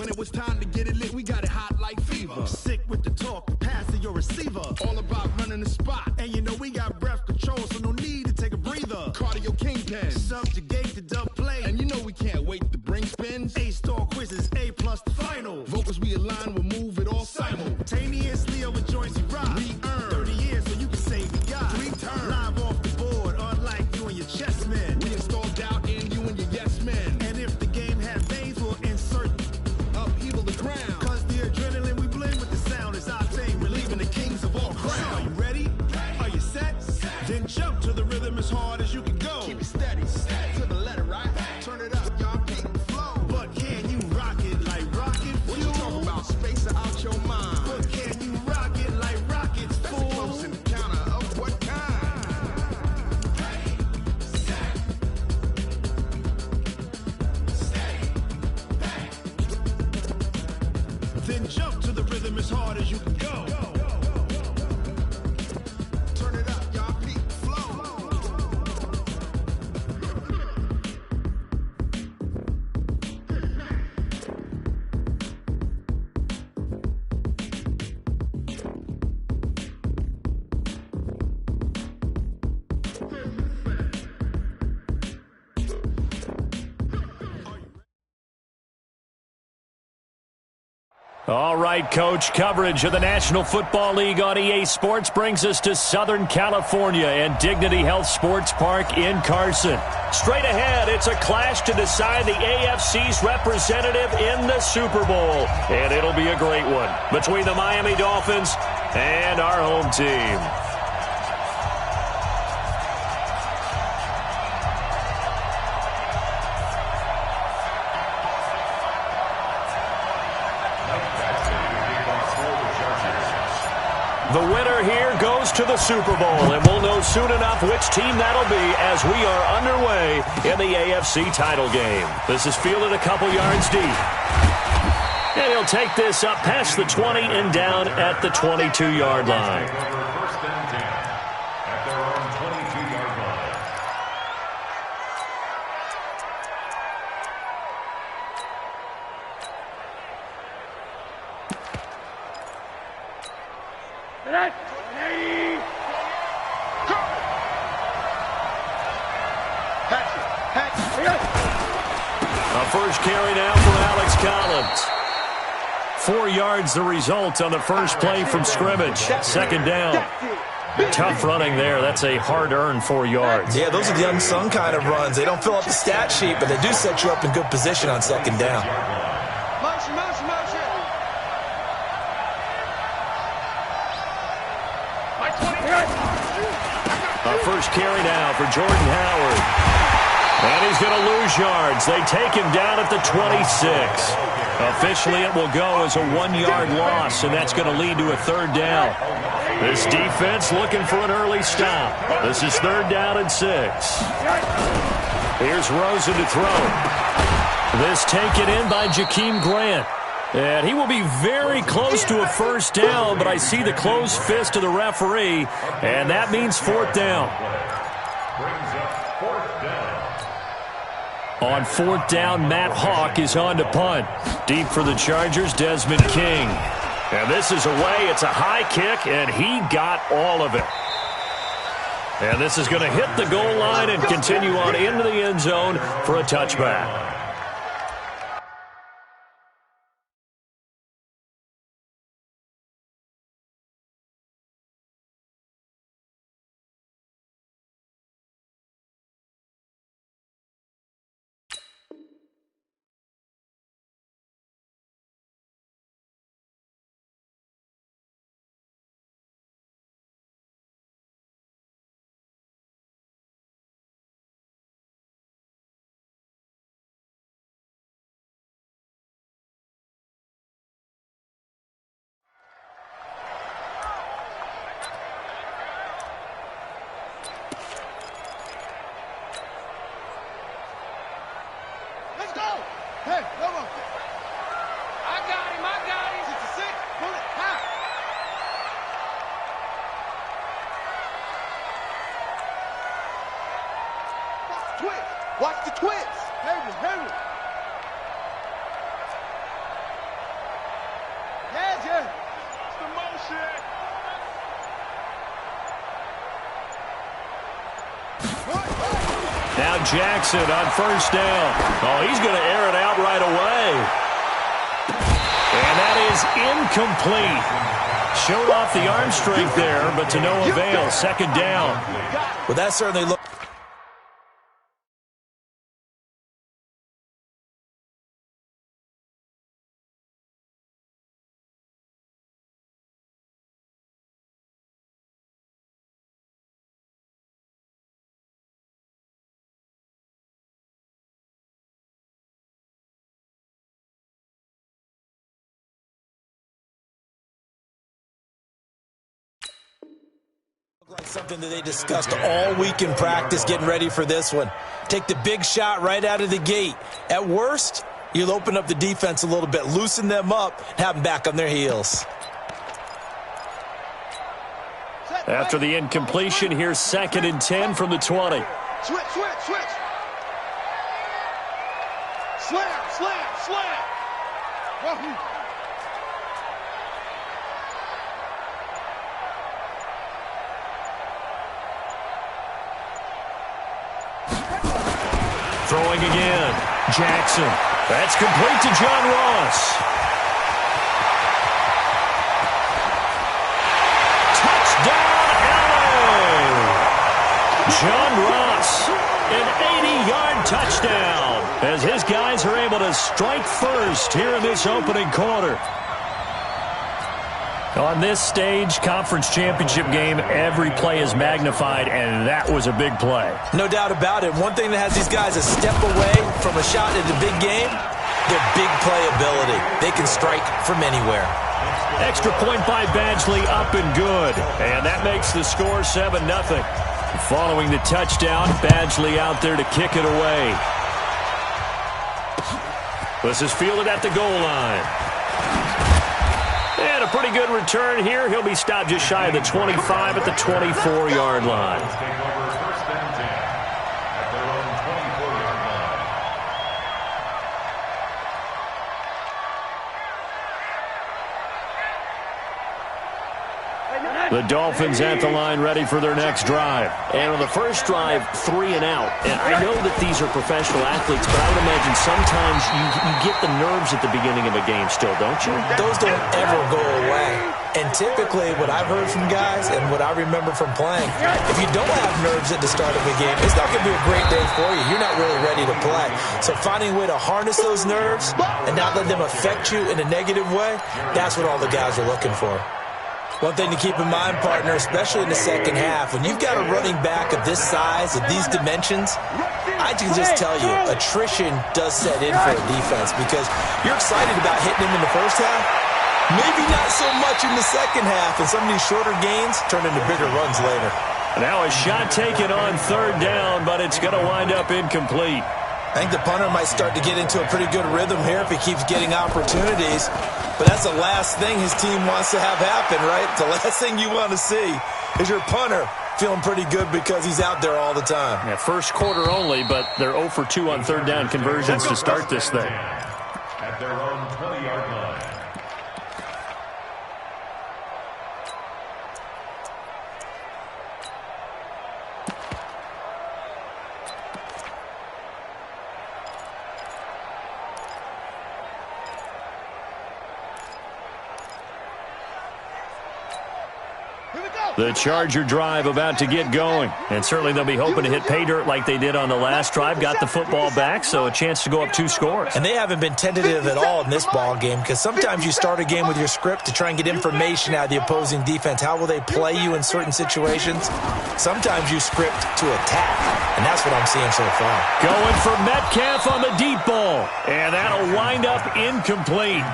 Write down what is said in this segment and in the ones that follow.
When it was time to get it lit, we got it hot like fever. I'm sick with the talk, pass to your receiver. All about running the spot. And you know we got breath control, so no need to take a breather. Cardio kingpin. Subjugate the dub play. And you know we can't wait to bring spins. A-star quizzes, A+ the final. Vocals we align, we'll move it all simultaneously over joints we rock. We earn 30 years so you can say we got 3 turns. Live off the board, unlike you and your chess men. We install doubt in you and your yes men. And if the game had veins, we'll insert upheaval the crown. Cause the adrenaline we blend with the sound is our thing, relieving the kings of all crowns. So are you ready? Are you set? Then jump to the rhythm as hard as you can go. Keep it steady, to the letter, right? Turn it up, y'all, keep the flow. But can you rock it like rocket fuel? What you talk about, space out your mind? But can you rock it like rockets, fool? That's a close encounter of what kind? Ready, set, steady, bang. Then jump to the rhythm as hard as you can go. Turn it up, y'all, keep the flow. All right, Coach, coverage of the National Football League on EA Sports brings us to Southern California and Dignity Health Sports Park in Carson. Straight ahead, it's a clash to decide the AFC's representative in the Super Bowl. And it'll be a great one between the Miami Dolphins and our home team. The winner here goes to the Super Bowl, and we'll know soon enough which team that'll be as we are underway in the AFC title game. This is fielded a couple yards deep. And he'll take this up past the 20 and down at the 22-yard line. First and 10 at their own 22-yard line. A first carry now for Alex Collins. 4 yards the result on the first play from scrimmage. Second down. Tough running there. That's a hard-earned 4 yards. Yeah, those are the unsung kind of runs. They don't fill up the stat sheet, but they do set you up in good position on second down. Motion, motion, motion. A first carry now for Jordan Howard. And he's going to lose yards. They take him down at the 26. Officially, it will go as a 1-yard loss, and that's going to lead to a third down. This defense looking for an early stop. This is third down and 6. Here's Rosen to throw. This taken in by Jakeem Grant. And he will be very close to a first down, but I see the closed fist of the referee, and that means fourth down. Brings up fourth down. On fourth down, Matt Hawk is on to punt. Deep for the Chargers, Desmond King. And this is away. It's a high kick, and he got all of it. And this is going to hit the goal line and continue on into the end zone for a touchback. Hey, come on. I got him. 66. Pull it. High. Watch the twist. Watch the twist. Heavy. Now Jackson on first down. Oh, he's going to air it out right away. And that is incomplete. Showed off the arm strength there, but to no avail. Second down. Well, that certainly looked. Like something that they discussed all week in practice getting ready for this one. Take the big shot right out of the gate. At worst, you'll open up the defense a little bit, loosen them up, and have them back on their heels. After the incompletion, here's 2nd and 10 from the 20. Switch. Slam. Wahoo. Throwing again. Jackson. That's complete to John Ross. Touchdown, LA! John Ross, an 80-yard touchdown as his guys are able to strike first here in this opening quarter. On this stage, conference championship game, every play is magnified, and that was a big play. No doubt about it. One thing that has these guys a step away from a shot in the big game, their big playability. They can strike from anywhere. Extra point by Badgley, up and good. And that makes the score 7-0. Following the touchdown, Badgley out there to kick it away. This is fielded at the goal line. And a pretty good return here. He'll be stopped just shy of the 25 at the 24-yard line. The Dolphins at the line ready for their next drive. And on the first drive, 3 and out. And I know that these are professional athletes, but I would imagine sometimes you get the nerves at the beginning of a game still, don't you? Those don't ever go away. And typically what I've heard from guys and what I remember from playing, if you don't have nerves at the start of a game, it's not going to be a great day for you. You're not really ready to play. So finding a way to harness those nerves and not let them affect you in a negative way, that's what all the guys are looking for. One thing to keep in mind, partner, especially in the second half, when you've got a running back of this size, of these dimensions, I can just tell you, attrition does set in for a defense because you're excited about hitting him in the first half, maybe not so much in the second half, and some of these shorter gains turn into bigger runs later. Now a shot taken on third down, but it's going to wind up incomplete. I think the punter might start to get into a pretty good rhythm here if he keeps getting opportunities. But that's the last thing his team wants to have happen, right? The last thing you want to see is your punter feeling pretty good because he's out there all the time. Yeah, first quarter only, but they're 0 for 2 on third down conversions to start this thing. At their own 20-yard line. The Charger drive about to get going. And certainly they'll be hoping to hit pay dirt like they did on the last drive. Got the football back, so a chance to go up 2 scores. And they haven't been tentative at all in this ball game because sometimes you start a game with your script to try and get information out of the opposing defense. How will they play you in certain situations? Sometimes you script to attack, and that's what I'm seeing so far. Going for Metcalf on the deep ball. And that'll wind up incomplete.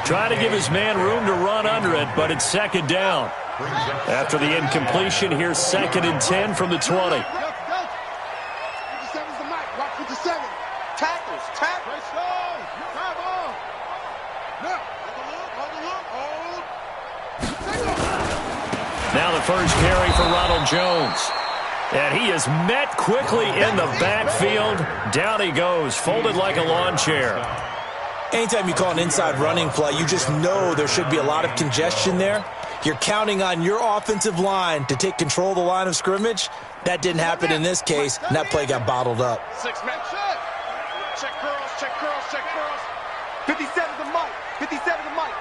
Try to give his man room to run under it, but it's second down. After the incompletion, here's 2nd and 10 from the 20. 57's the mic. Watch 57. Tackles. Drive on. Now, hold. Now the first carry for Ronald Jones. And he is met quickly in the backfield. Down he goes, folded like a lawn chair. Anytime you call an inside running play, you just know there should be a lot of congestion there. You're counting on your offensive line to take control of the line of scrimmage. That didn't happen in this case, and that play got bottled up. 6-man. Check curls, check curls, check curls. 57 to Mike. 57 to Mike.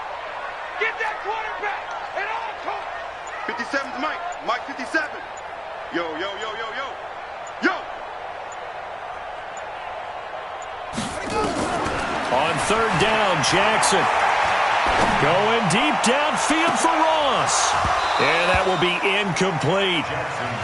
Get that quarterback and all court. 57 to Mike. Mike 57. Yo, yo, yo, yo, yo. Yo! On third down, Jackson. Going deep downfield for Ross. And that will be incomplete.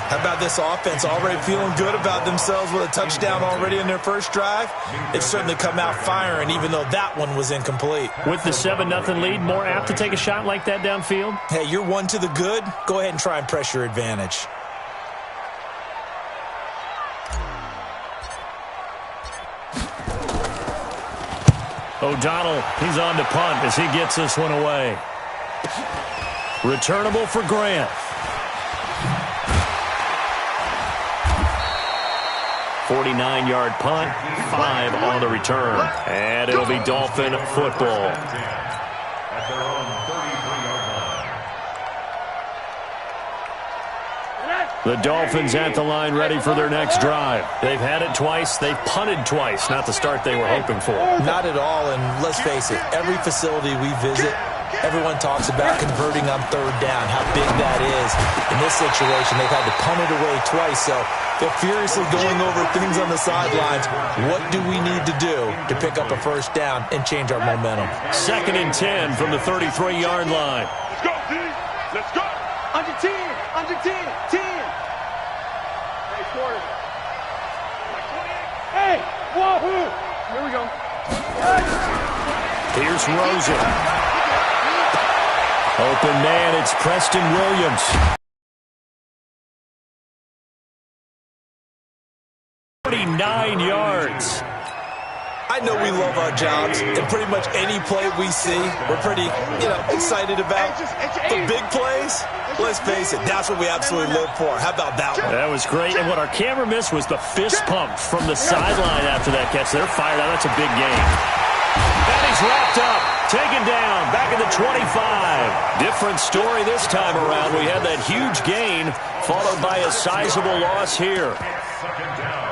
How about this offense already feeling good about themselves with a touchdown already in their first drive? They've certainly come out firing, even though that one was incomplete. With the 7-0 lead, more apt to take a shot like that downfield? Hey, you're one to the good. Go ahead and try and press your advantage. O'Donnell, he's on to punt as he gets this one away. Returnable for Grant. 49-yard punt, 5 on the return. And it'll be Dolphin football. At their own 33-yard line. The Dolphins at the line ready for their next drive. They've had it twice. They've punted twice. Not the start they were hoping for. Not at all, and let's face it, every facility we visit, everyone talks about converting on third down, how big that is. In this situation, they've had to punt it away twice, so they're furiously going over things on the sidelines. What do we need to do to pick up a first down and change our momentum? 2nd and 10 from the 33-yard line. Let's go, D. Let's go. Under 10, under 10, 10. Hey, quarter. Hey, wahoo. Here we go. Here's Rosen. Open man, it's Preston Williams. 49 yards. I know we love our jobs, and pretty much any play we see, we're pretty, excited about. The big plays, let's face it, that's what we absolutely live for. How about that one? That was great, and what our camera missed was the fist pump from the sideline after that catch. They're fired out. That's a big game. And he's wrapped up, taken down, back at the 25. Different story this time around. We had that huge gain, followed by a sizable loss here. Second down.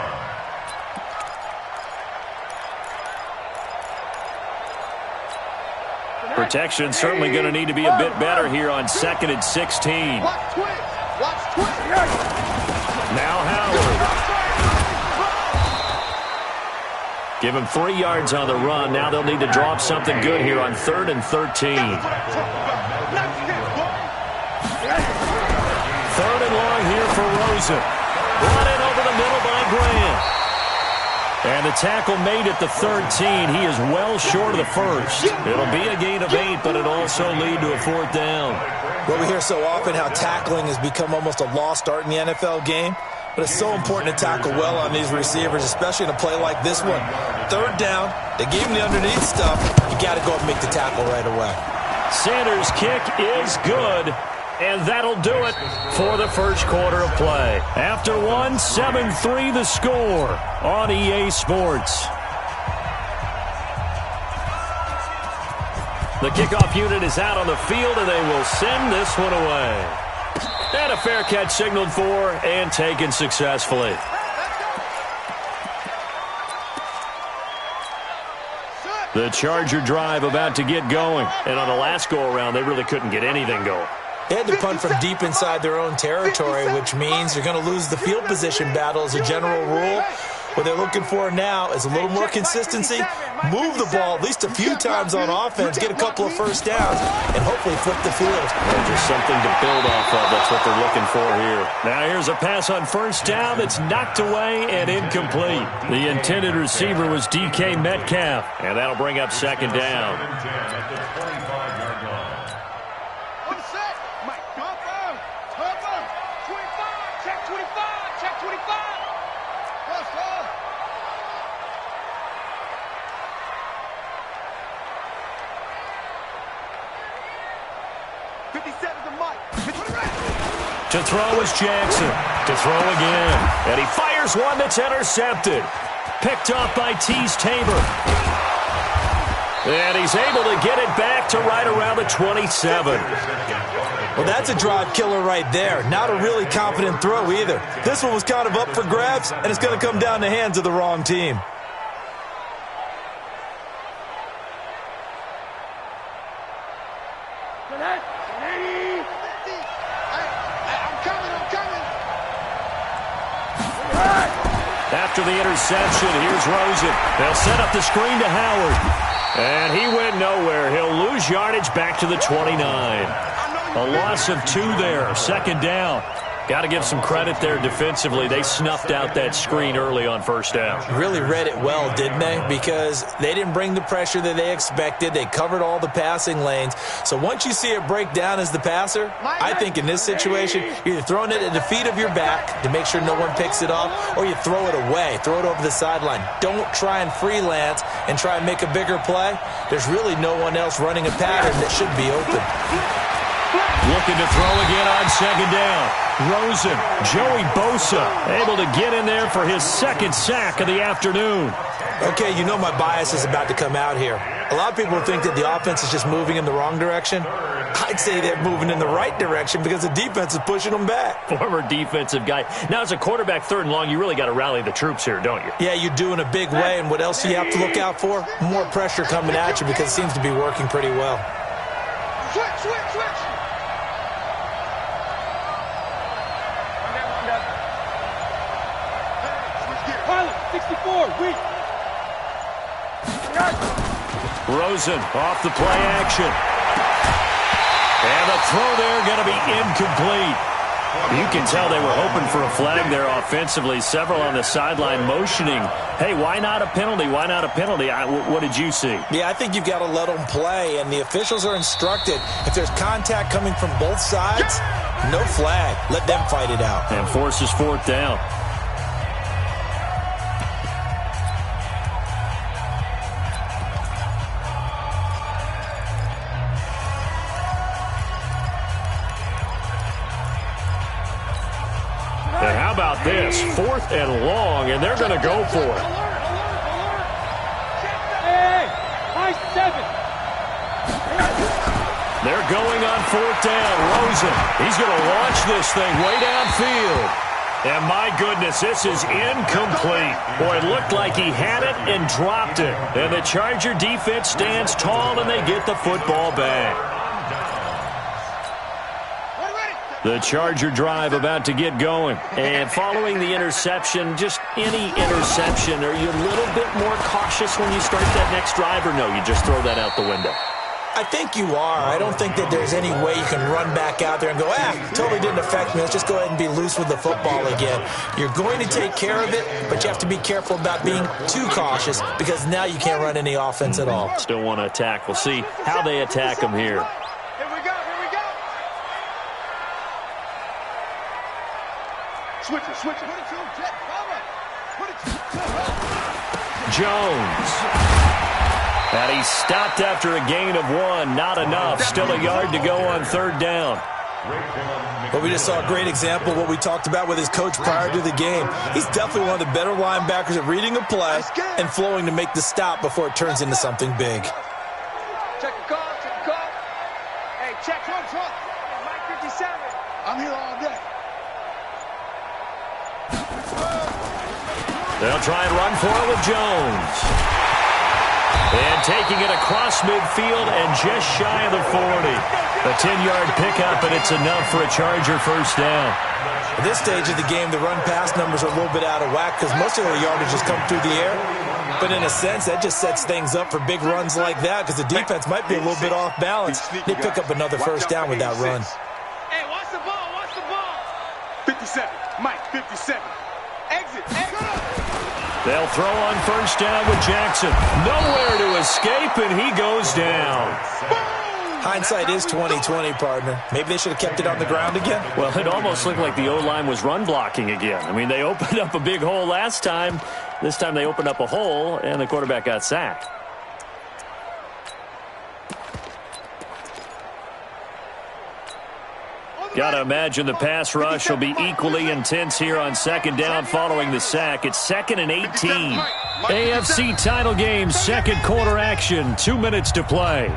Protection certainly going to need to be a bit better here on 2nd and 16. Watch twist. Watch twist. Now Howard. Give him 3 yards on the run. Now they'll need to drop something good here on 3rd and 13. 3rd and long here for Rosen. Brought in over the middle by Grant. And the tackle made at the 13. He is well short of the first. It'll be a gain of 8, but it'll also lead to a 4th down. Well, we hear so often how tackling has become almost a lost art in the NFL game. But it's so important to tackle well on these receivers, especially in a play like this one. 3rd down, they gave him the underneath stuff. You got to go and make the tackle right away. Sanders' kick is good, and that'll do it for the first quarter of play. After one, 7-3 the score on EA Sports. The kickoff unit is out on the field, and they will send this one away. And a fair catch signaled for and taken successfully. The Charger drive about to get going. And on the last go-around, they really couldn't get anything going. They had to punt from deep inside their own territory, which means they're going to lose the field position battle as a general rule. What they're looking for now is a little more consistency, move the ball at least a few times on offense, get a couple of first downs, and hopefully flip the field. Well, just something to build off of. That's what they're looking for here. Now here's a pass on first down that's knocked away and incomplete. The intended receiver was DK Metcalf, and that'll bring up 2nd down. 7-10 at the 25-yard line. One set. Mike, cover. 25. Check 25. Check 25. Let's go. To throw is Jackson. To throw again. And he fires one that's intercepted. Picked off by Tease Tabor. And he's able to get it back to right around the 27. Well, that's a drive killer right there. Not a really confident throw either. This one was kind of up for grabs, and it's going to come down the hands of the wrong team. After the interception, here's Rosen. They'll set up the screen to Howard. And he went nowhere. He'll lose yardage back to the 29. A loss of 2 there. Second down. Got to give some credit there defensively. They snuffed out that screen early on first down. Really read it well, didn't they? Because they didn't bring the pressure that they expected. They covered all the passing lanes. So once you see it break down as the passer, I think in this situation, you're either throwing it at the feet of your back to make sure no one picks it up, or you throw it away, throw it over the sideline. Don't try and freelance and try and make a bigger play. There's really no one else running a pattern that should be open. Looking to throw again on second down. Rosen, Joey Bosa, able to get in there for his second sack of the afternoon. Okay, you know my bias is about to come out here. A lot of people think that the offense is just moving in the wrong direction. I'd say they're moving in the right direction because the defense is pushing them back. Former defensive guy. Now, as a quarterback, third and long, you really got to rally the troops here, don't you? Yeah, you do in a big way, and what else do you have to look out for? More pressure coming at you because it seems to be working pretty well. Switch. Rosen off the play action. And the throw there going to be incomplete. You can tell they were hoping for a flag there offensively. Several on the sideline motioning, hey, why not a penalty? Why not a penalty? What did you see? Yeah, I think you've got to let them play, and the officials are instructed. If there's contact coming from both sides, no flag. Let them fight it out. And forces fourth down. And how about this? 4th and long, and they're going to go for it. They're going on 4th down. Rosen, he's going to launch this thing way downfield. And my goodness, this is incomplete. Boy, it looked like he had it and dropped it. And the Charger defense stands tall, and they get the football back. The Charger drive about to get going. And following the interception, just any interception, are you a little bit more cautious when you start that next drive, or no, you just throw that out the window? I think you are. I don't think that there's any way you can run back out there and go, totally didn't affect me. Let's just go ahead and be loose with the football again. You're going to take care of it, but you have to be careful about being too cautious because now you can't run any offense at all. Still want to attack. We'll see how they attack them here. Here we go. Switch it. Jones. And he stopped after a gain of 1. Not enough. Still a yard to go on 3rd down. Well, we just saw a great example of what we talked about with his coach prior to the game. He's definitely one of the better linebackers at reading a play and flowing to make the stop before it turns into something big. Check the call. Hey, check. Mike 57. I'm here all day. They'll try and run for it with Jones. And taking it across midfield and just shy of the 40. A 10-yard pickup, and it's enough for a Charger first down. At this stage of the game, the run-pass numbers are a little bit out of whack because most of their yardage has come through the air. But in a sense, that just sets things up for big runs like that because the defense might be a little bit off balance. They pick up another first down with that run. Hey, watch the ball. 57. Mike, 57. Exit. They'll throw on first down with Jackson. Nowhere to escape, and he goes down. Hindsight is 20/20, partner. Maybe they should have kept it on the ground again. Well, it almost looked like the O-line was run blocking again. I mean, they opened up a big hole last time. This time they opened up a hole, and the quarterback got sacked. Got to imagine the pass rush will be equally intense here on second down following the sack. It's 2nd and 18. AFC title game, second quarter action, 2 minutes to play.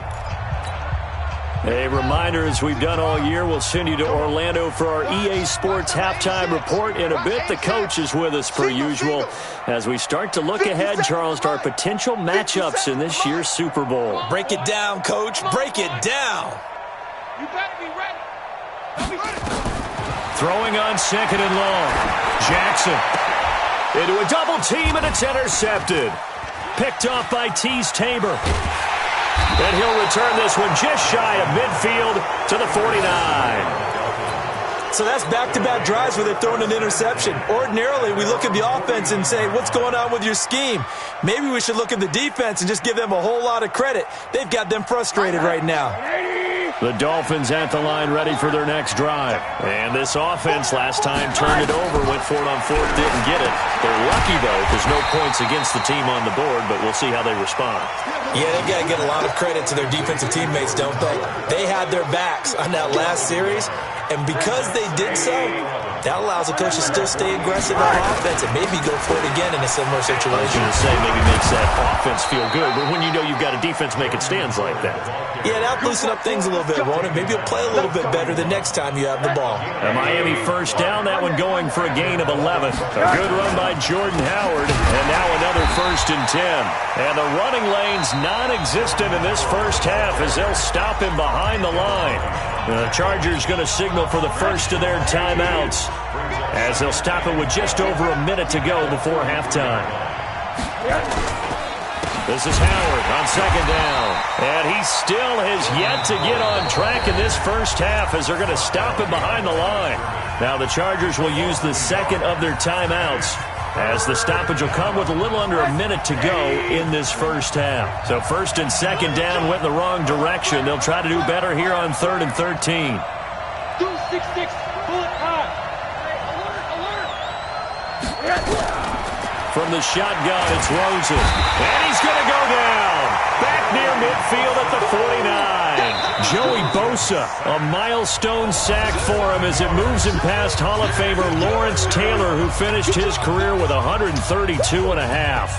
A reminder, as we've done all year, we'll send you to Orlando for our EA Sports halftime report in a bit. The coach is with us per usual as we start to look ahead, Charles, to our potential matchups in this year's Super Bowl. Break it down, Coach. Break it down. You better be ready. Throwing on 2nd and long. Jackson into a double team, and it's intercepted. Picked off by Tease Tabor. And he'll return this one just shy of midfield to the 49. So that's back-to-back drives where they're throwing an interception. Ordinarily, we look at the offense and say, what's going on with your scheme? Maybe we should look at the defense and just give them a whole lot of credit. They've got them frustrated right now. The Dolphins at the line ready for their next drive. And this offense last time turned it over, went for it on 4th, didn't get it. They're lucky, though, because no points against the team on the board, but we'll see how they respond. Yeah, they've got to get a lot of credit to their defensive teammates, don't they? They had their backs on that last series, and because they did so, that allows the coach to still stay aggressive on offense and maybe go for it again in a similar situation. I was going to say maybe makes that offense feel good, but when you know you've got a defense making stands like that. Yeah, that'll loosen up things a little bit, won't it? Maybe you'll play a little bit better the next time you have the ball. A Miami first down, that one going for a gain of 11. A good run by Jordan Howard, and now another 1st and 10. And the running lane's non-existent in this first half as they'll stop him behind the line. The Chargers going to signal for the first of their timeouts as they'll stop it with just over a minute to go before halftime. This is Howard on 2nd down. And he still has yet to get on track in this first half as they're going to stop him behind the line. Now the Chargers will use the second of their timeouts as the stoppage will come with a little under a minute to go in this first half. So 1st and 2nd down went in the wrong direction. They'll try to do better here on 3rd and 13. Do 6-6, pull it high. From the shotgun, it's Rosen. And he's going to go down. Back near midfield at the 49. Joey Bosa, a milestone sack for him as it moves him past Hall of Famer Lawrence Taylor, who finished his career with 132 and a half.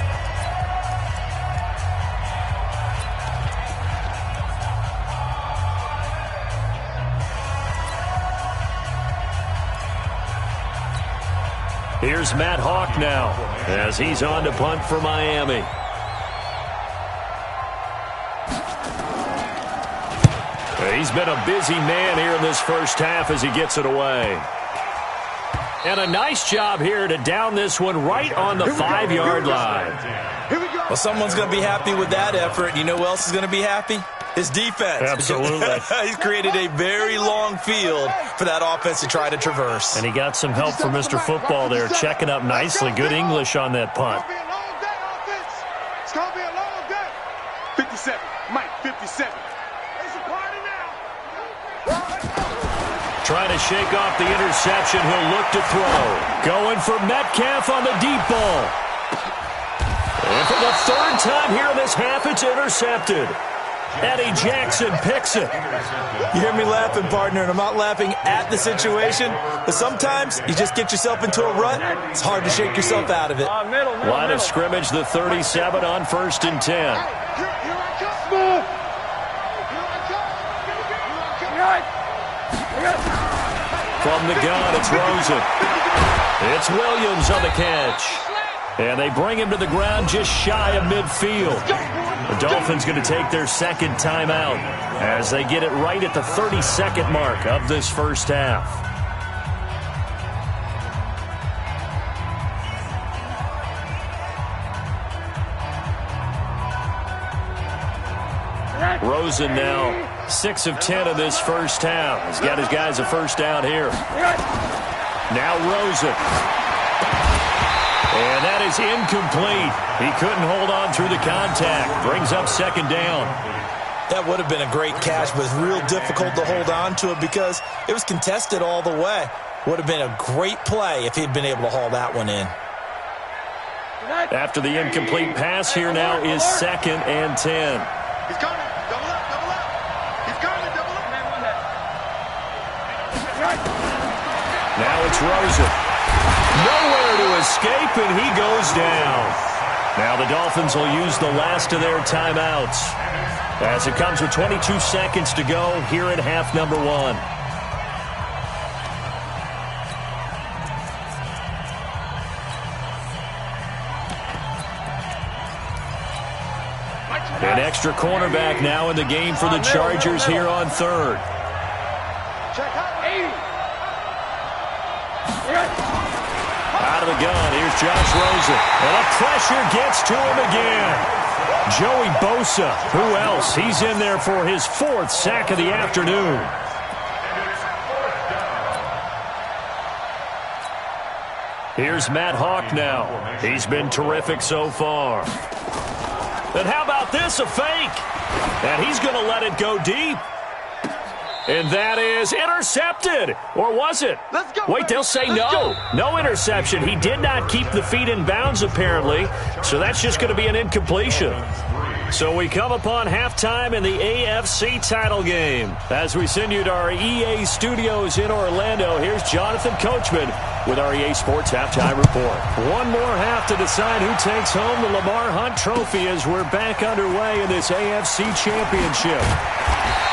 Here's Matt Hawk now as he's on to punt for Miami. He's been a busy man here in this first half as he gets it away. And a nice job here to down this one right on the 5-yard line. Well, someone's going to be happy with that effort. You know who else is going to be happy? His defense. Absolutely. He's created a very long field for that offense to try to traverse. And he got some help from Mr. Football there, checking up nicely. Good English on that punt. It's going to be a long day. 57. Mike, 57. It's a party now. Trying to shake off the interception. He'll look to throw. Going for Metcalf on the deep ball. And for the 3rd time here in this half, it's intercepted. Eddie Jackson picks it. You hear me laughing, partner, and I'm not laughing at the situation, but sometimes you just get yourself into a rut. It's hard to shake yourself out of it. Line of scrimmage, the 37 on 1st and 10. From the gun, it's Rosen. It's Williams on the catch. And they bring him to the ground just shy of midfield. The Dolphins going to take their 2nd timeout as they get it right at the 32nd mark of this first half. Rosen now 6 of 10 of this first half. He's got his guys a first down here. Now Rosen. And that is incomplete. He couldn't hold on through the contact. Brings up 2nd down. That would have been a great catch, but it's real difficult to hold on to it because it was contested all the way. Would have been a great play if he'd been able to haul that one in. After the incomplete pass, here now is 2nd and 10. He's coming. Double up, double up. He's coming, double up. Now it's Rosen. Nowhere to escape, and he goes down. Now the Dolphins will use the last of their timeouts as it comes with 22 seconds to go here in half number 1. An extra cornerback now in the game for the Chargers here on third. Out of the gun, here's Josh Rosen. And the pressure gets to him again. Joey Bosa, who else? He's in there for his 4th sack of the afternoon. Here's Matt Hawk now. He's been terrific so far. And how about this, a fake? And he's going to let it go deep. And that is intercepted. Or was it? Let's go, Wait, they'll say no. No interception. He did not keep the feet in bounds, apparently. So that's just going to be an incompletion. So we come upon halftime in the AFC title game. As we send you to our EA studios in Orlando, here's Jonathan Coachman with our EA Sports Halftime Report. One more half to decide who takes home the Lamar Hunt Trophy as we're back underway in this AFC Championship.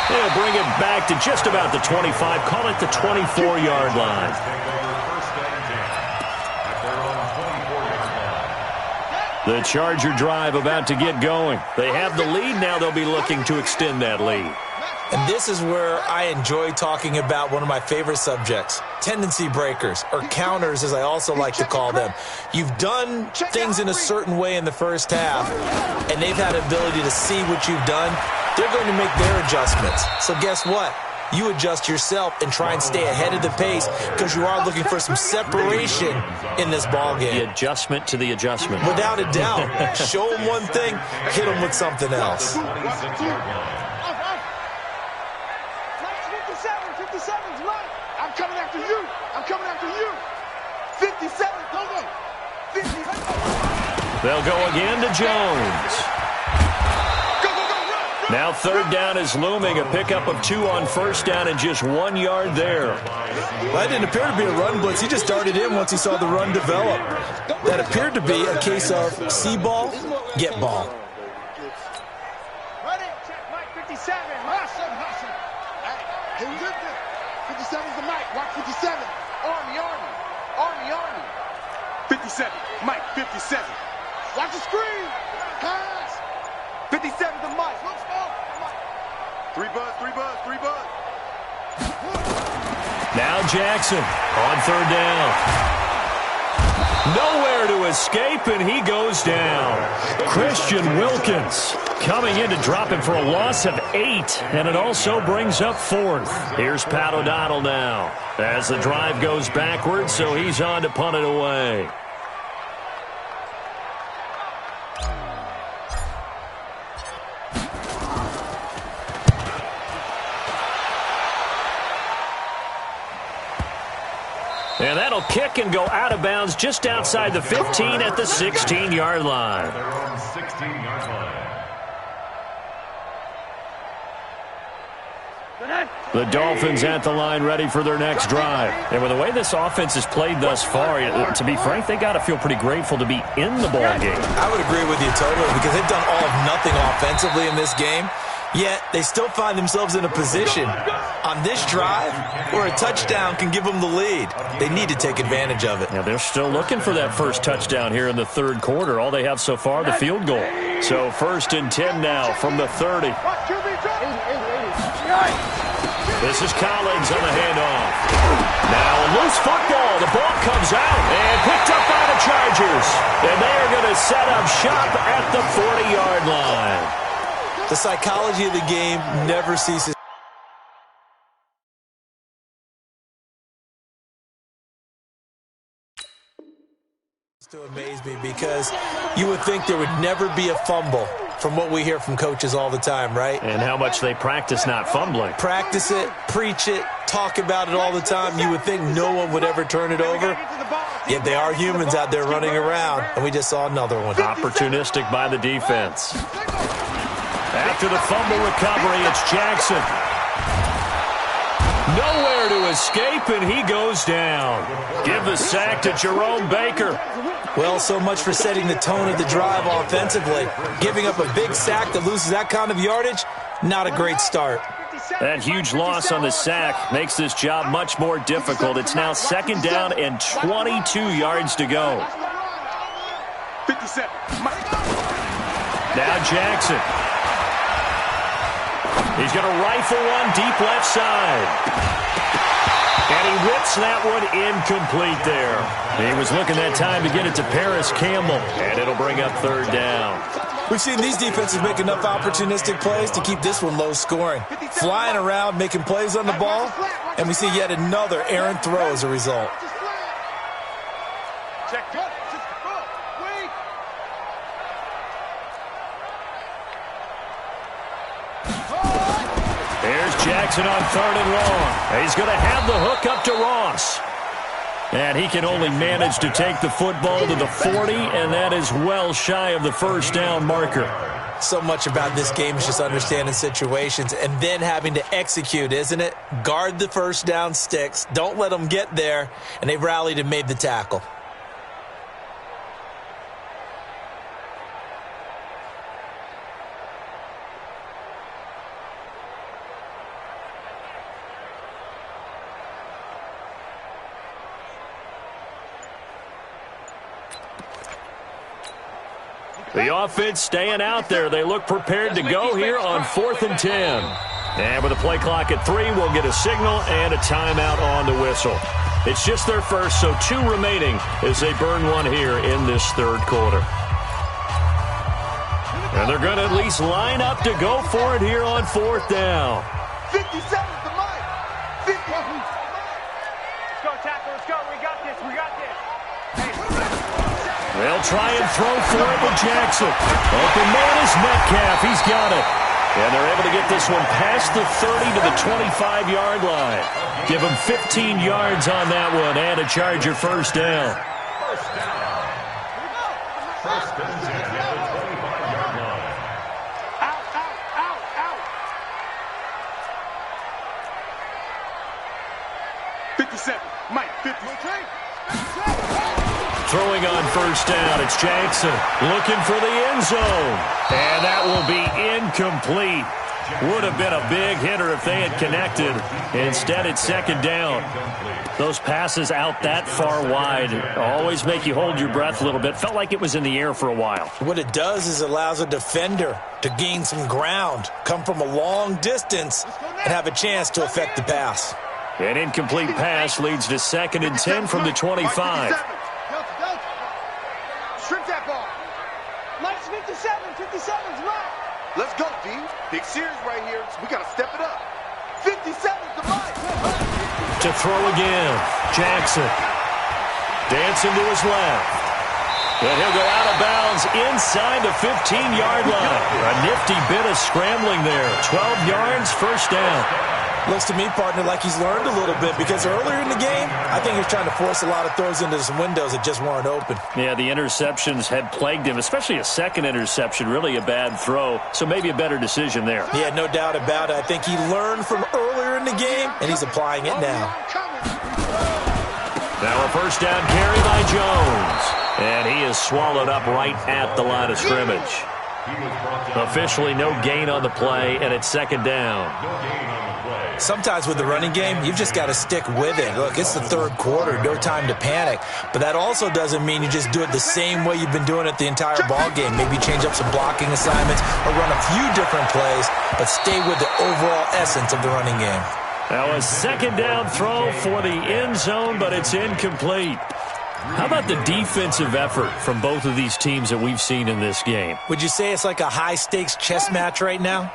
They'll bring it back to just about the 25, call it the 24-yard line. The Charger drive about to get going. They have the lead. Now they'll be looking to extend that lead. And this is where I enjoy talking about one of my favorite subjects, tendency breakers, or counters as I also like to call them. You've done things in a certain way in the first half, and they've had ability to see what you've done. They're going to make their adjustments. So guess what? You adjust yourself and try and stay ahead of the pace because you are looking for some separation in this ball game. The adjustment to the adjustment. Without a doubt. Show them one thing, hit them with something else. 57's right. I'm coming after you. I'm coming after you. 57. Go, go. 50. They'll go again to Jones. Now third down is looming, a pickup of 2 on first down and just 1 yard there. Well, that didn't appear to be a run blitz. He just darted in once he saw the run develop. That appeared to be a case of see ball, get ball. Ready? Check, Mike, 57. Hustle, hustle. Hey, here we go. 57's the Mike. Watch 57. Army, army. Army, army. 57. Mike, 57. Watch the screen. Pass. 57's the Mike. Look, smoke. 3 buzz, 3 buzz, 3 buzz. Now Jackson on third down. Nowhere to escape, and he goes down. Christian Wilkins coming in to drop him for a loss of 8, and it also brings up 4th. Here's Pat O'Donnell now as the drive goes backwards, so he's on to punt it away. And that'll kick and go out of bounds just outside the 15 at the 16-yard line. Their own 16-yard line. The Dolphins at the line ready for their next drive. And with the way this offense has played thus far, to be frank, they got to feel pretty grateful to be in the ball game. I would agree with you totally because they've done all of nothing offensively in this game. Yet, they still find themselves in a position on this drive where a touchdown can give them the lead. They need to take advantage of it. Now, they're still looking for that first touchdown here in the third quarter. All they have so far, the field goal. So, 1st and 10 now from the 30. This is Collins on the handoff. Now, a loose football. The ball comes out and picked up by the Chargers. And they are going to set up shop at the 40-yard line. The psychology of the game never ceases to amaze me because you would think there would never be a fumble from what we hear from coaches all the time, right? And how much they practice not fumbling. Practice it, preach it, talk about it all the time. You would think no one would ever turn it over. Yet they are humans out there running around, and we just saw another one. Opportunistic by the defense. After the fumble recovery, it's Jackson. Nowhere to escape, and he goes down. Give the sack to Jerome Baker. Well, so much for setting the tone of the drive offensively. Giving up a big sack that loses that kind of yardage, not a great start. That huge loss on the sack makes this job much more difficult. It's now 2nd down and 22 yards to go. 57. Now Jackson. He's going to rifle one deep left side. And he whips that one incomplete there. He was looking that time to get it to Paris Campbell. And it'll bring up 3rd down. We've seen these defenses make enough opportunistic plays to keep this one low scoring. Flying around, making plays on the ball, and we see yet another errant throw as a result. There's Jackson on 3rd and long. He's going to have the hook up to Ross. And he can only manage to take the football to the 40, and that is well shy of the 1st down marker. So much about this game is just understanding situations and then having to execute, isn't it? Guard the 1st down sticks. Don't let them get there, and they rallied and made the tackle. The offense staying out there. They look prepared to go here on 4th and 10. And with a play clock at 3, we'll get a signal and a timeout on the whistle. It's just their first, so 2 remaining as they burn one here in this 3rd quarter. And they're going to at least line up to go for it here on 4th down. 57 is the mic. 50. Let's go, tackle. Let's go. We got this. We got this. They'll try and throw for it with Jackson. Open man is Metcalf. He's got it. And they're able to get this one past the 30 to the 25-yard line. Give them 15 yards on that one and a Charger 1st down. First and 10 at the 25-yard line. Out, out, out, out. 57. Mike, 53. Throwing on 1st down, it's Jackson looking for the end zone. And that will be incomplete. Would have been a big hitter if they had connected. Instead, it's 2nd down. Those passes out that far wide always make you hold your breath a little bit. Felt like it was in the air for a while. What it does is it allows a defender to gain some ground, come from a long distance, and have a chance to affect the pass. An incomplete pass leads to 2nd and 10 from the 25. Strip that ball. Mike's 57. 57's right. Let's go, D. Big series right here. So we got to step it up. 57's the mic. To throw again. Jackson. Dancing to his left. And he'll go out of bounds inside the 15-yard line. A nifty bit of scrambling there. 12 yards, 1st down. Looks to me, partner, like he's learned a little bit because earlier in the game, I think he was trying to force a lot of throws into some windows that just weren't open. Yeah, the interceptions had plagued him, especially a 2nd interception, really a bad throw. So maybe a better decision there. Yeah, no doubt about it. I think he learned from earlier in the game, and he's applying it now. Now a 1st down carry by Jones. And he is swallowed up right at the line of scrimmage. Officially no gain on the play, and it's 2nd down. Sometimes with the running game, you've just got to stick with it. Look, it's the 3rd quarter, no time to panic. But that also doesn't mean you just do it the same way you've been doing it the entire ball game. Maybe change up some blocking assignments or run a few different plays, but stay with the overall essence of the running game. Now a 2nd down throw for the end zone, but it's incomplete. How about the defensive effort from both of these teams that we've seen in this game? Would you say it's like a high-stakes chess match right now?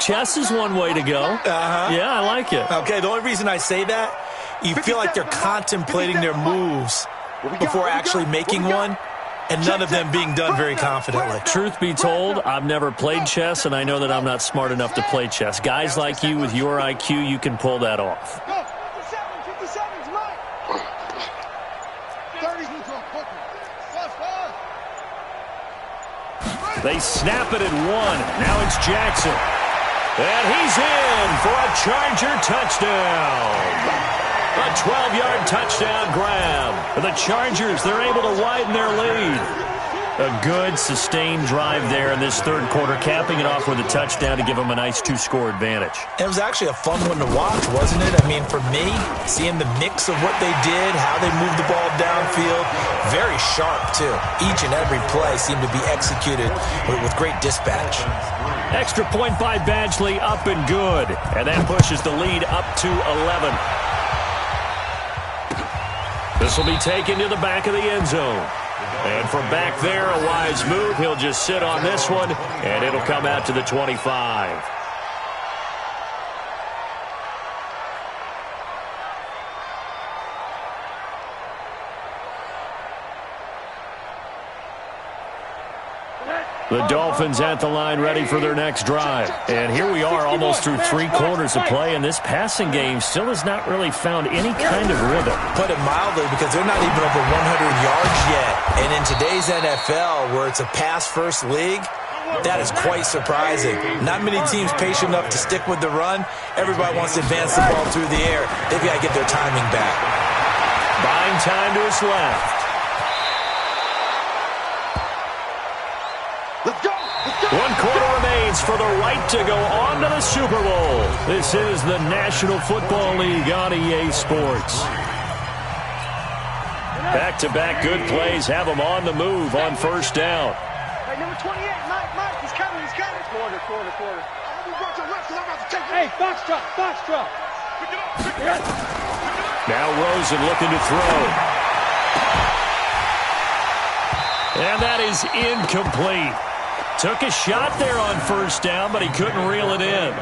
Chess is one way to go. Yeah, I like it. Okay, the only reason I say that, you feel like they're contemplating their moves before actually making one, and none of them being done very confidently. Truth be told, I've never played chess, and I know that I'm not smart enough to play chess. Guys like you with your IQ, you can pull that off. 57's Mike. 30. They snap it at 1. Now it's Jackson. And he's in for a Charger touchdown. A 12-yard touchdown grab. The Chargers, they're able to widen their lead. A good, sustained drive there in this third quarter, capping it off with a touchdown to give them a nice 2-score advantage. It was actually a fun one to watch, wasn't it? I mean, for me, seeing the mix of what they did, how they moved the ball downfield, very sharp, too. Each and every play seemed to be executed with great dispatch. Extra point by Badgley, up and good. And that pushes the lead up to 11. This will be taken to the back of the end zone. And from back there, a wise move. He'll just sit on this one, and it'll come out to the 25. The Dolphins at the line ready for their next drive. And here we are almost through 3 quarters of play, and this passing game still has not really found any kind of rhythm. Put it mildly, because they're not even over 100 yards yet. And in today's NFL, where it's a pass-first league, that is quite surprising. Not many teams patient enough to stick with the run. Everybody wants to advance the ball through the air. They've got to get their timing back. Buying time to his left. Let's go! Let's go! 1 quarter remains for the right to go on to the Super Bowl. This is the National Football League on EA Sports. Back-to-back good plays have them on the move on first down. Hey, number 28, Mike, he's coming. Quarter. Hey, box drop. Now Rosen looking to throw. And that is incomplete. Took a shot there on first down, but he couldn't reel it in.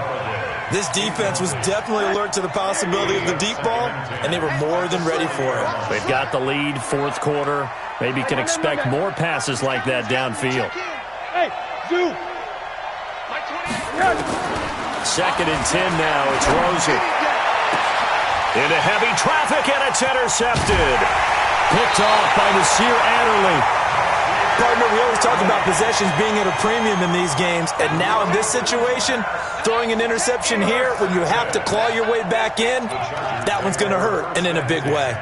This defense was definitely alert to the possibility of the deep ball, and they were more than ready for it. They've got the lead, fourth quarter. Maybe can expect more passes like that downfield. Hey, do. 2nd and 10 now. It's Rosen. Into heavy traffic, and it's intercepted. Picked off by Nasir Adderley. Partner, we always talk about possessions being at a premium in these games, and now in this situation, throwing an interception here when you have to claw your way back in, that one's going to hurt, and in a big way.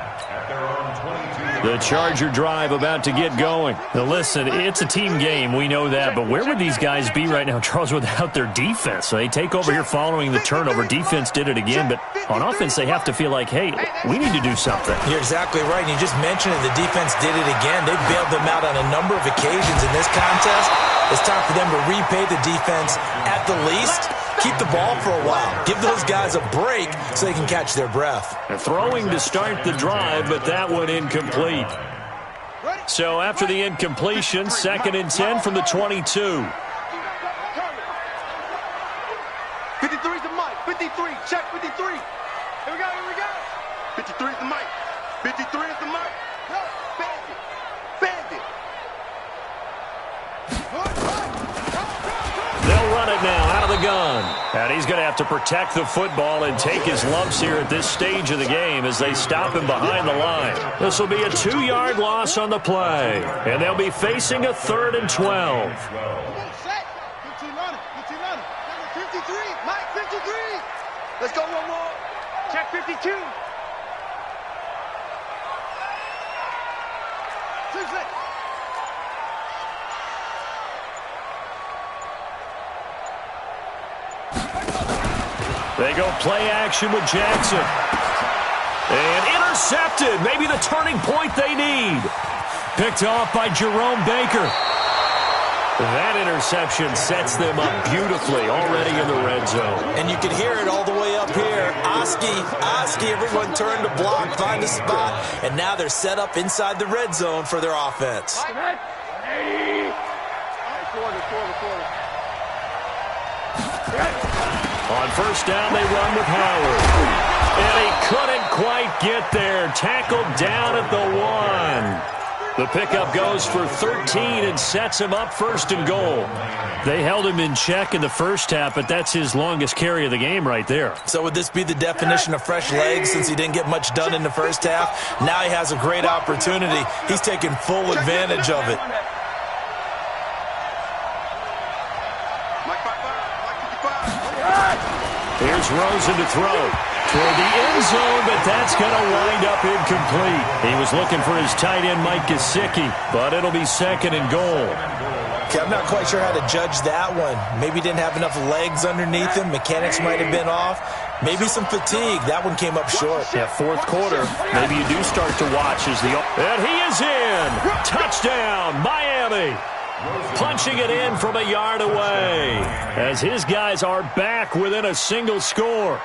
The Charger drive about to get going. Now listen, it's a team game, we know that, but where would these guys be right now, Charles, without their defense? So they take over here following the turnover. Defense did it again, but on offense they have to feel like, hey, we need to do something. You're exactly right, and you just mentioned it. The defense did it again. They bailed them out on a number of occasions in this contest. It's time for them to repay the defense at the least. Keep the ball for a while. Give those guys a break so they can catch their breath. They're throwing to start the drive, but that one incomplete. So after the incompletion, 2nd and 10 from the 22. 53's the mic. 53. Check 53. Here we go. 53 is the mic. 53 is the mic. Bandit. They'll run it now out of the gun. And he's going to have to protect the football and take his lumps here at this stage of the game as they stop him behind the line. This will be a 2-yard loss on the play. And they'll be facing a 3rd and 12. Mike, 53. Let's go one more. Check 52. They go play action with Jackson. And intercepted. Maybe the turning point they need. Picked off by Jerome Baker. That interception sets them up beautifully already in the red zone. And you can hear it all the way up here. Oski, everyone turned to block, find a spot, and now they're set up inside the red zone for their offense. On first down, they run with Howard. And he couldn't quite get there. Tackled down at the 1. The pickup goes for 13 and sets him up 1st and goal. They held him in check in the first half, but that's his longest carry of the game right there. So would this be the definition of fresh legs since he didn't get much done in the first half? Now he has a great opportunity. He's taking full advantage of it. Mike 55. Here's Rosen to throw. Toward the end zone, but that's going to wind up incomplete. He was looking for his tight end, Mike Gesicki, but it'll be 2nd and goal. Okay, I'm not quite sure how to judge that one. Maybe didn't have enough legs underneath him. Mechanics might have been off. Maybe some fatigue. That one came up short. Yeah, 4th quarter, maybe you do start to watch as the... And he is in! Touchdown, Miami! Punching it in from a yard away as his guys are back within a single score.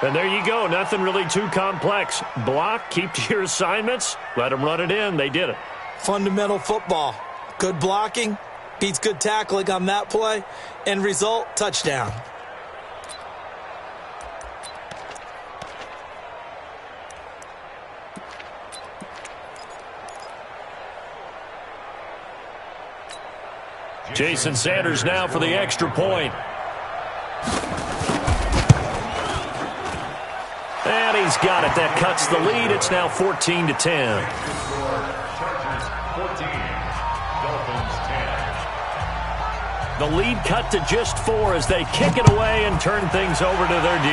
And there you go. Nothing really too complex. Block, keep to your assignments, let them run it in. They did it. Fundamental football. Good blocking beats good tackling on that play. End result, touchdown. Jason Sanders now for the extra point. And he's got it. That cuts the lead. It's now 14-10. Chargers 14, Dolphins 10. The lead cut to just 4 as they kick it away and turn things over to their D.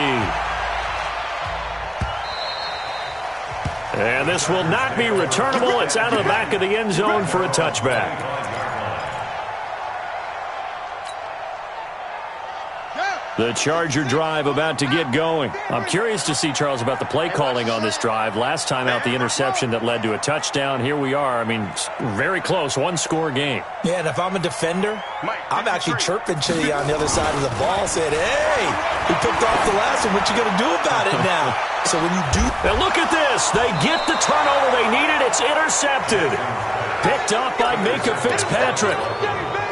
And this will not be returnable. It's out of the back of the end zone for a touchback. The Charger drive about to get going. I'm curious to see, Charles, about the play calling on this drive. Last time out, the interception that led to a touchdown. Here we are. I mean, very close, 1-score game. Yeah, and if I'm a defender, I'm actually chirping to you on the other side of the ball, saying, hey, we picked off the last one. What you going to do about it now? So when you do... And look at this. They get the turnover they needed. It's intercepted. Picked up by Minka Fitzpatrick.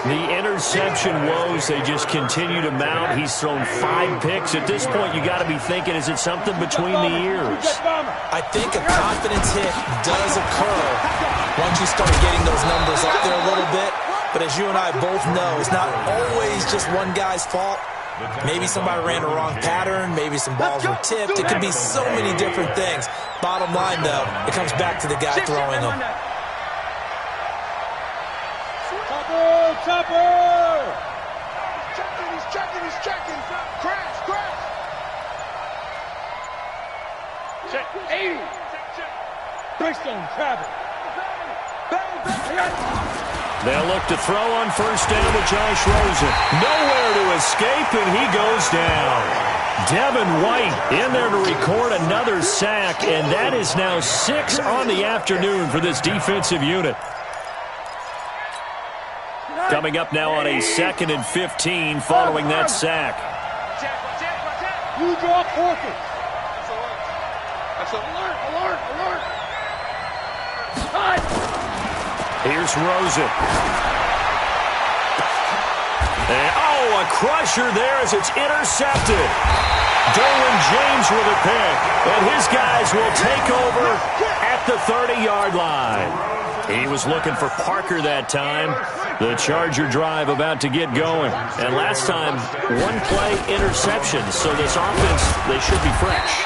The interception woes, they just continue to mount. He's thrown 5 picks. At this point, you got to be thinking, is it something between the ears? I think a confidence hit does occur once you start getting those numbers up there a little bit. But as you and I both know, it's not always just one guy's fault. Maybe somebody ran a wrong pattern. Maybe some balls were tipped. It could be so many different things. Bottom line, though, it comes back to the guy throwing them. Chopper! He's checking. Crash. Check. 80. Bridgestone, Travis. They'll look to throw on first down to Josh Rosen. Nowhere to escape, and he goes down. Devin White in there to record another sack, and that is now 6 on the afternoon for this defensive unit. Coming up now on a 2nd and 15 following that sack. You draw forfeit. That's alert. Here's Rosen. And, a crusher there as it's intercepted. Derwin James with a pick. And his guys will take over at the 30-yard line. He was looking for Parker that time. The Charger drive about to get going. And last time, 1-play interception. So this offense, they should be fresh.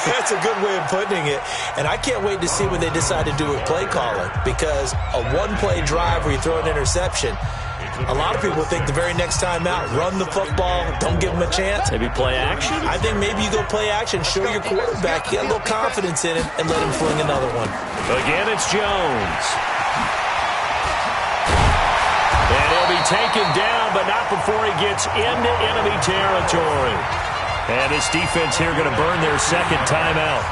That's a good way of putting it. And I can't wait to see what they decide to do with play calling. Because a 1-play drive where you throw an interception, a lot of people think the very next time out, run the football, don't give them a chance. Maybe play action? I think maybe you go play action, show your quarterback, get a little confidence in him, and let him fling another one. Again, it's Jones. And he'll be taken down, but not before he gets into enemy territory. And this defense here going to burn their second timeout.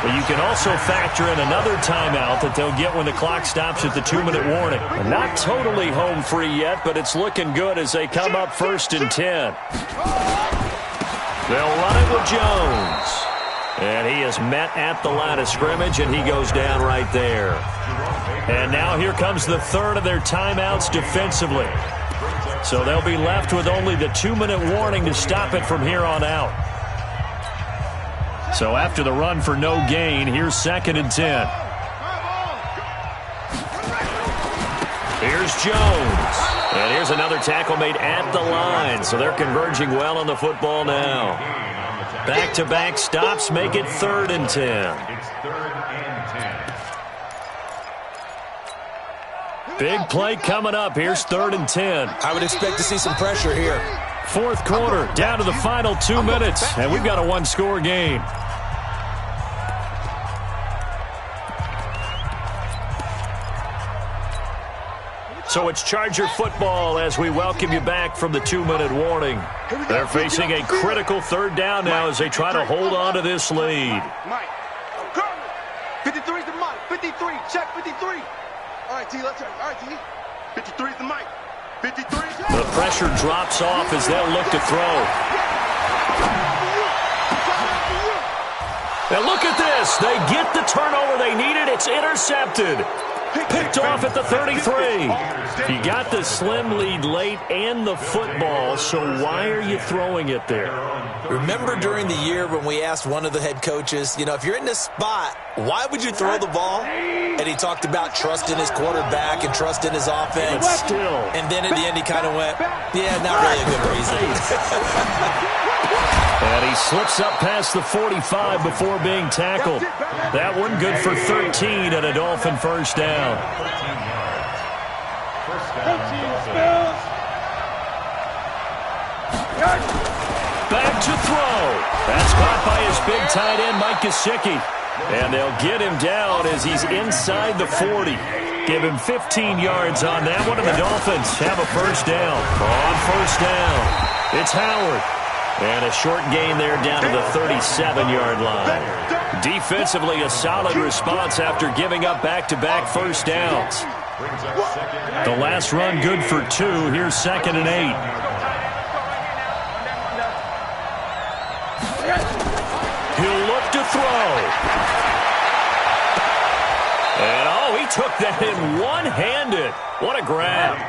But you can also factor in another timeout that they'll get when the clock stops at the 2-minute warning. Not totally home free yet, but it's looking good as they come up 1st and 10. They'll run it with Jones. And he is met at the line of scrimmage, and he goes down right there. And now here comes the 3rd of their timeouts defensively. So they'll be left with only the 2-minute warning to stop it from here on out. So after the run for no gain, here's 2nd and 10. Here's Jones. And here's another tackle made at the line. So they're converging well on the football now. Back-to-back stops make it 3rd and 10. It's 3rd and 10. Big play coming up. Here's 3rd and 10. I would expect to see some pressure here. Fourth quarter, down to the final 2 minutes, and we've got a one-score game. So it's Charger football as we welcome you back from the 2-minute warning. They're facing a critical third down now as they try to hold on to this lead. Mike. 53's the Mike. 53. Check 53. All right, T. Let's turn. All right, T. 53's the Mike. 53. The pressure drops off as they'll look to throw. And look at this. They get the turnover they needed. It's intercepted. Picked off at the 33. You got the slim lead late and the football, so why are you throwing it there? Remember during the year when we asked one of the head coaches, you know, if you're in this spot, why would you throw the ball? And he talked about trust in his quarterback and trust in his offense. But still. And then at the end he kind of went, yeah, not really a good reason. And he slips up past the 45 before being tackled. That one good for 13 and a Dolphin first down. Back to throw. That's caught by his big tight end, Mike Gesicki. And they'll get him down as he's inside the 40. Give him 15 yards on that one, and the Dolphins have a first down. On first down, it's Howard. And a short gain there down to the 37-yard line. Defensively, a solid response after giving up back-to-back first downs. The last run good for 2. Here's 2nd and 8. He'll look to throw. And, oh, he took that in one-handed. What a grab.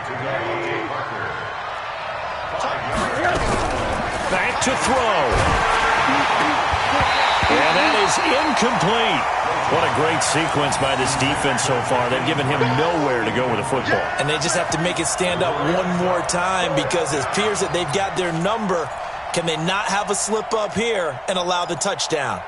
Back to throw. And that is incomplete. What a great sequence by this defense so far. They've given him nowhere to go with the football. And they just have to make it stand up one more time because it appears that they've got their number. Can they not have a slip up here and allow the touchdown?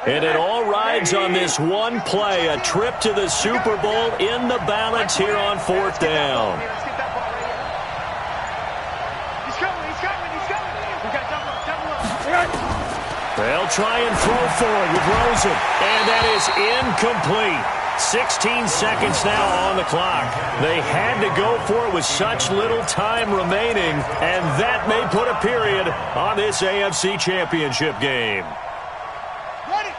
And it all rides on this one play, a trip to the Super Bowl in the balance here on 4th down. He's coming. We got to double up. They'll try and throw forward with Rosen. And that is incomplete. 16 seconds now on the clock. They had to go for it with such little time remaining, and that may put a period on this AFC Championship game.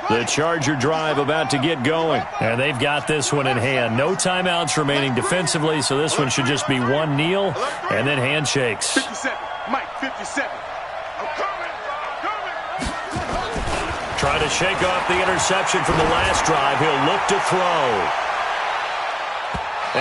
The Charger drive about to get going, and they've got this one in hand. No timeouts remaining defensively, so this one should just be one kneel and then handshakes. 57, Mike, 57. I'm coming. Trying to shake off the interception from the last drive. He'll look to throw.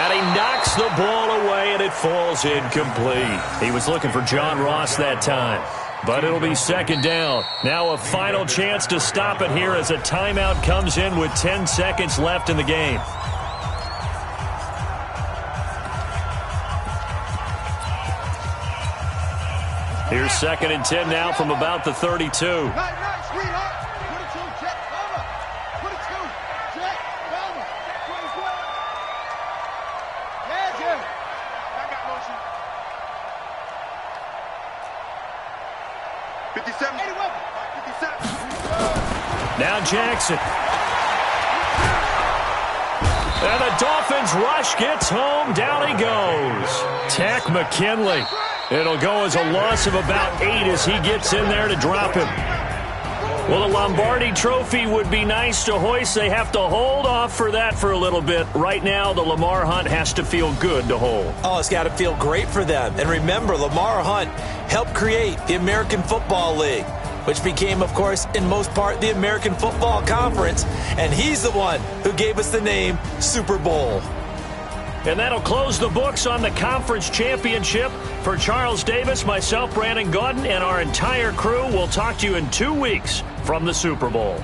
And he knocks the ball away, and it falls incomplete. He was looking for John Ross that time. But it'll be 2nd down. Now a final chance to stop it here as a timeout comes in with 10 seconds left in the game. Here's 2nd and 10 now from about the 32. Nice, sweetheart. 22, check, Palmer. 22, check, Palmer. 24. Yeah, Jim. I got motion. 57. 57. Now Jackson. And the Dolphins rush gets home. Down he goes. Tack McKinley. It'll go as a loss of about 8 as he gets in there to drop him. Well, the Lombardi Trophy would be nice to hoist. They have to hold off for that for a little bit. Right now, the Lamar Hunt has to feel good to hold. Oh, it's got to feel great for them. And remember, Lamar Hunt helped create the American Football League, which became, of course, in most part, the American Football Conference. And he's the one who gave us the name Super Bowl. And that'll close the books on the conference championship. For Charles Davis, myself, Brandon Gaudin, and our entire crew, we'll talk to you in 2 weeks from the Super Bowl.